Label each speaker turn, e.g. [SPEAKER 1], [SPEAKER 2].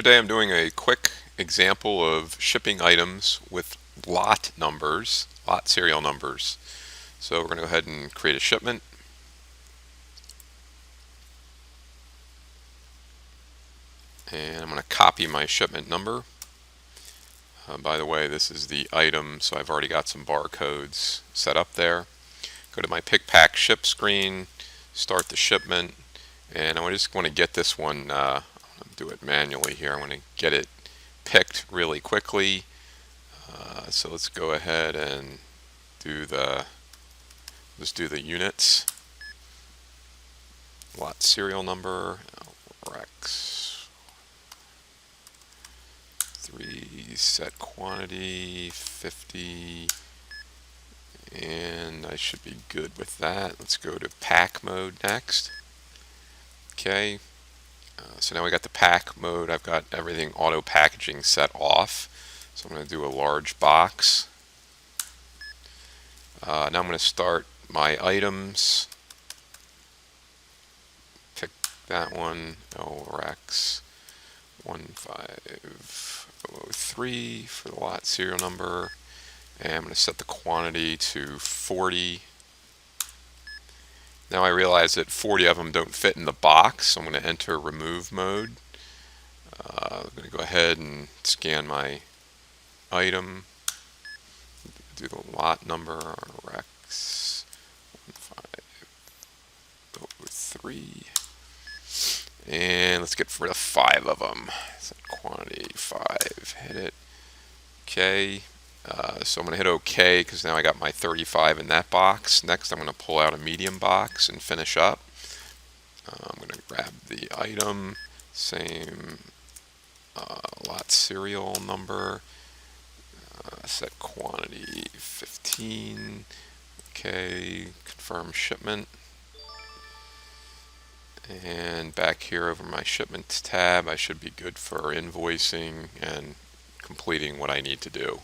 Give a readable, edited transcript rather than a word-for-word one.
[SPEAKER 1] Today I'm doing a quick example of shipping items with lot numbers, lot serial numbers. So we're going to go ahead and create a shipment. And I'm going to copy my shipment number. By the way, this is the item, so I've already got some barcodes set up there. Go to my pick, pack, ship screen, start the shipment, and I just want to get this one, do it manually here. I want to get it picked really quickly. So let's go ahead and let's do the units. Lot serial number, Rex 3, set quantity 50, and I should be good with that. Let's go to pack mode next. Okay, so now we got the pack mode. I've got everything auto packaging set off. So I'm going to do a large box. Now I'm going to start my items. Pick that one, LRX 1503 for the lot serial number. And I'm going to set the quantity to 40. Now I realize that 40 of them don't fit in the box, so I'm going to enter remove mode. I'm going to go ahead and scan my item. Do the lot number, Rex 1503. And let's get rid of 5 of them. Set quantity 5. Hit it. Okay. So I'm going to hit OK because now I got my 35 in that box. Next I'm going to pull out a medium box and finish up. I'm going to grab the item, same lot serial number, set quantity 15. Okay, confirm shipment. And back here over my shipments tab, I should be good for invoicing and completing what I need to do.